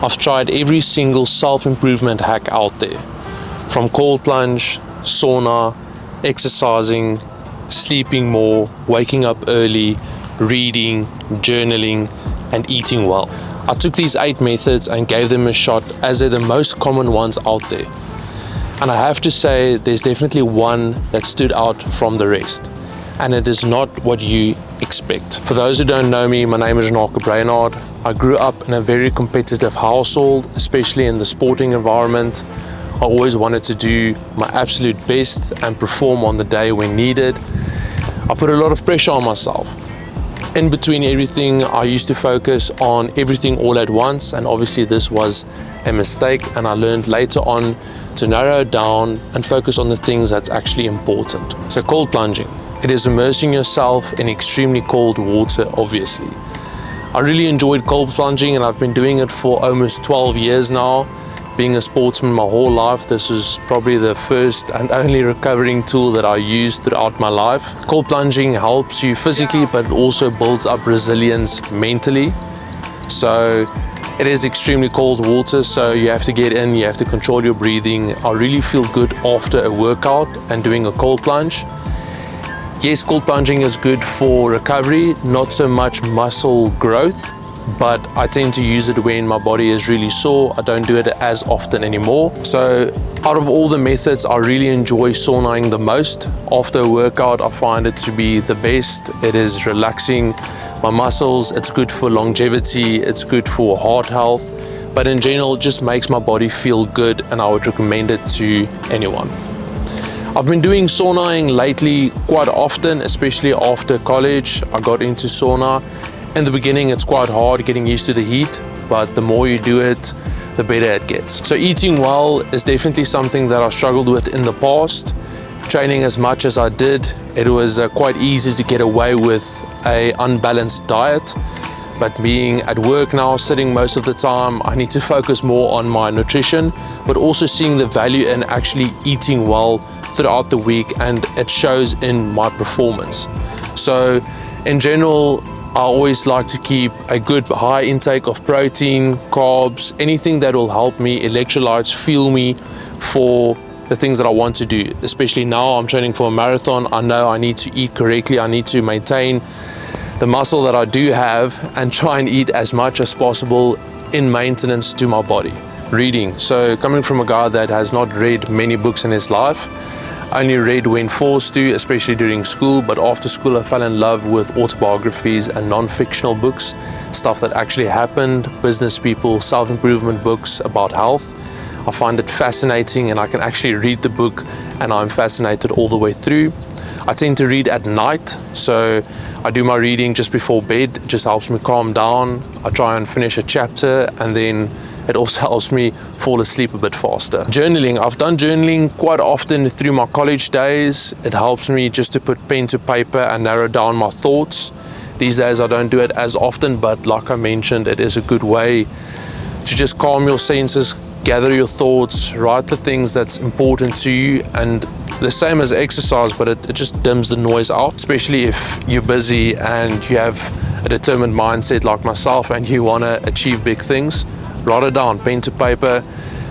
I've tried every single self-improvement hack out there, from cold plunge, sauna, exercising, sleeping more, waking up early, reading, journaling, and eating well. I took these 8 methods and gave them a shot as they're the most common ones out there. And I have to say, there's definitely one that stood out from the rest. And it is not what you expect. For those who don't know me, my name is Renako Brainard. I grew up in a very competitive household, especially in the sporting environment. I always wanted to do my absolute best and perform on the day when needed. I put a lot of pressure on myself. In between everything, I used to focus on everything all at once, and obviously this was a mistake, and I learned later on to narrow it down and focus on the things that's actually important. So cold plunging. It is immersing yourself in extremely cold water, obviously. I really enjoyed cold plunging, and I've been doing it for almost 12 years now. Being a sportsman my whole life, this is probably the first and only recovering tool that I used throughout my life. Cold plunging helps you physically, but it also builds up resilience mentally. So it is extremely cold water, so you have to get in, you have to control your breathing. I really feel good after a workout and doing a cold plunge. Yes, cold plunging is good for recovery, not so much muscle growth, but I tend to use it when my body is really sore. I don't do it as often anymore. So out of all the methods, I really enjoy saunaing the most. After a workout, I find it to be the best. It is relaxing my muscles, it's good for longevity, it's good for heart health, but in general, it just makes my body feel good, and I would recommend it to anyone. I've been doing saunaing lately quite often, especially after college. I got into sauna. In the beginning, it's quite hard getting used to the heat, but the more you do it, the better it gets. So eating well is definitely something that I struggled with in the past. Training as much as I did, it was quite easy to get away with an unbalanced diet. But being at work now, sitting most of the time, I need to focus more on my nutrition, but also seeing the value in actually eating well throughout the week, and it shows in my performance. So in general, I always like to keep a good high intake of protein, carbs, anything that will help me, electrolytes, fuel me for the things that I want to do. Especially now I'm training for a marathon, I know I need to eat correctly, I need to maintain the muscle that I do have and try and eat as much as possible in maintenance to my body. Reading. So coming from a guy that has not read many books in his life, I only read when forced to, especially during school, but after school I fell in love with autobiographies and non-fictional books, stuff that actually happened, business people, self-improvement books about health. I find it fascinating, and I can actually read the book and I'm fascinated all the way through. I tend to read at night, so I do my reading just before bed. It just helps me calm down. I try and finish a chapter, and then it also helps me fall asleep a bit faster. Journaling. I've done journaling quite often through my college days. It helps me just to put pen to paper and narrow down my thoughts. These days I don't do it as often, but like I mentioned, it is a good way to just calm your senses, gather your thoughts, write the things that's important to you, and the same as exercise, but it just dims the noise out, especially if you're busy and you have a determined mindset like myself and you want to achieve big things. Write it down, pen to paper,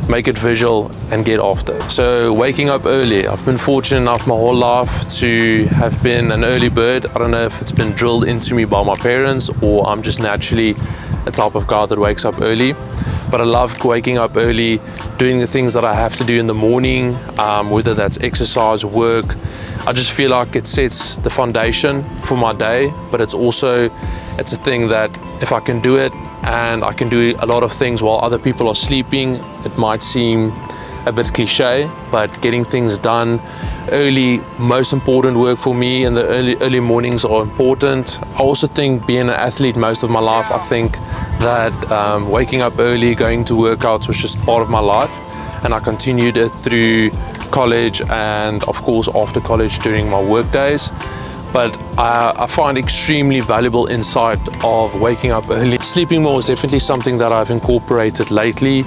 make it visual, and get after it. So waking up early. I've been fortunate enough my whole life to have been an early bird. I don't know if it's been drilled into me by my parents, or I'm just naturally a type of guy that wakes up early. But I love waking up early, doing the things that I have to do in the morning, whether that's exercise, work. I just feel like it sets the foundation for my day, but it's a thing that if I can do it, and I can do a lot of things while other people are sleeping, it might seem a bit cliche, but getting things done early, most important work for me, and the early mornings are important. I also think being an athlete most of my life, I think that waking up early, going to workouts was just part of my life, and I continued it through college and of course after college during my work days. But I find extremely valuable insight of waking up early. Sleeping more is definitely something that I've incorporated lately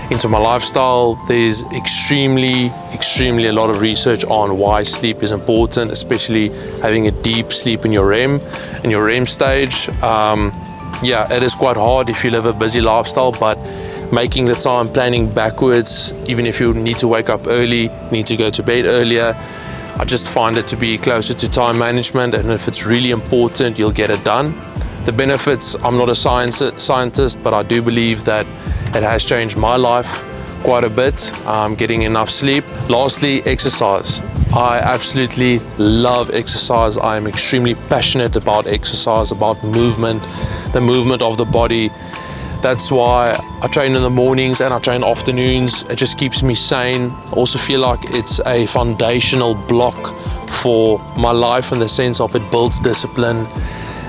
into my lifestyle. There's extremely a lot of research on why sleep is important, especially having a deep sleep in your REM stage. Yeah, it is quite hard if you live a busy lifestyle, but making the time, planning backwards. Even if you need to wake up early, need to go to bed earlier, I just find it to be closer to time management, and if it's really important, you'll get it done. The benefits, I'm not a scientist, but I do believe that it has changed my life quite a bit, getting enough sleep. Lastly, exercise. I absolutely love exercise. I am extremely passionate about exercise, about movement, the movement of the body. That's why I train in the mornings and I train afternoons. It just keeps me sane. I also feel like it's a foundational block for my life in the sense of it builds discipline.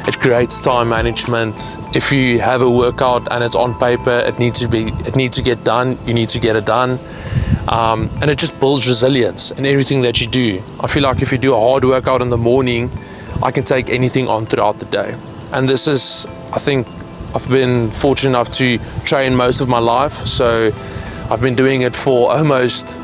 It creates time management. If you have a workout and it's on paper, it needs to get done, you need to get it done. And it just builds resilience in everything that you do. I feel like if you do a hard workout in the morning, I can take anything on throughout the day. And this is, I think, I've been fortunate enough to train most of my life. So I've been doing it for almost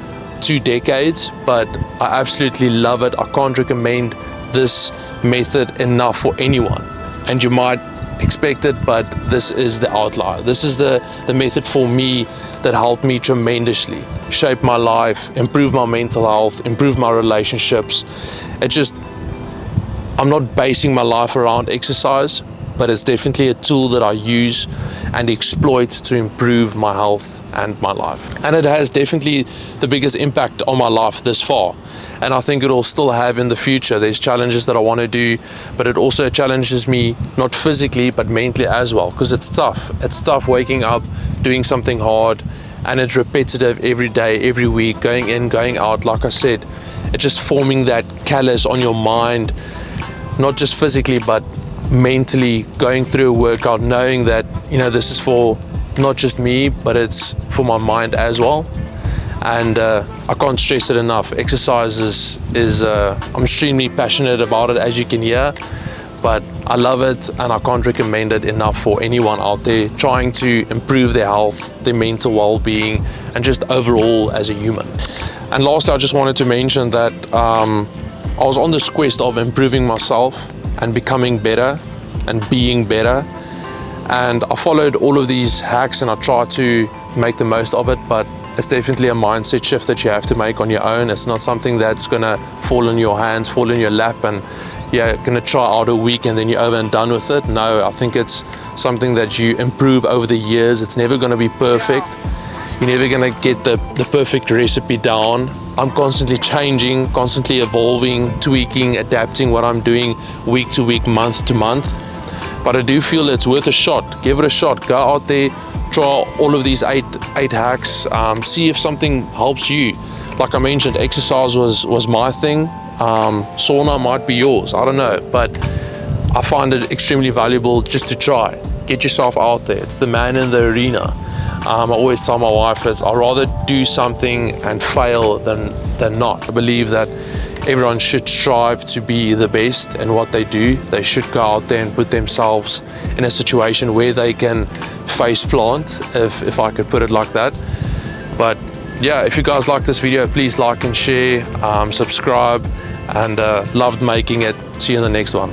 2 decades, but I absolutely love it. I can't recommend this method enough for anyone. And you might expect it, but this is the outlier. This is the method for me that helped me tremendously shape my life, improve my mental health, improve my relationships. I'm not basing my life around exercise, but it's definitely a tool that I use and exploit to improve my health and my life. And it has definitely the biggest impact on my life this far. And I think it'll still have in the future. There's challenges that I want to do, but it also challenges me, not physically, but mentally as well, because it's tough. It's tough waking up, doing something hard, and it's repetitive every day, every week, going in, going out. Like I said, it's just forming that callus on your mind, not just physically, but mentally, going through a workout, knowing that, this is for not just me, but it's for my mind as well. And I can't stress it enough. Exercise is I'm extremely passionate about it, as you can hear, but I love it and I can't recommend it enough for anyone out there trying to improve their health, their mental well-being, and just overall as a human. And lastly, I just wanted to mention that I was on this quest of improving myself and becoming better and being better, and I followed all of these hacks and I tried to make the most of it, but it's definitely a mindset shift that you have to make on your own. It's not something that's gonna fall in your hands, fall in your lap, and you're gonna try out a week and then you're over and done with it. No, I think it's something that you improve over the years. It's never gonna be perfect. You're never gonna get the perfect recipe down. I'm constantly changing, constantly evolving, tweaking, adapting what I'm doing week to week, month to month. But I do feel it's worth a shot. Give it a shot. Go out there, try all of these eight hacks, see if something helps you. Like I mentioned, exercise was my thing. Sauna might be yours, I don't know, but I find it extremely valuable just to try. Get yourself out there. It's the man in the arena. I always tell my wife that I'd rather do something and fail than not. I believe that everyone should strive to be the best in what they do. They should go out there and put themselves in a situation where they can face plant, if I could put it like that. But yeah, if you guys like this video, please like and share, subscribe, and loved making it. See you in the next one.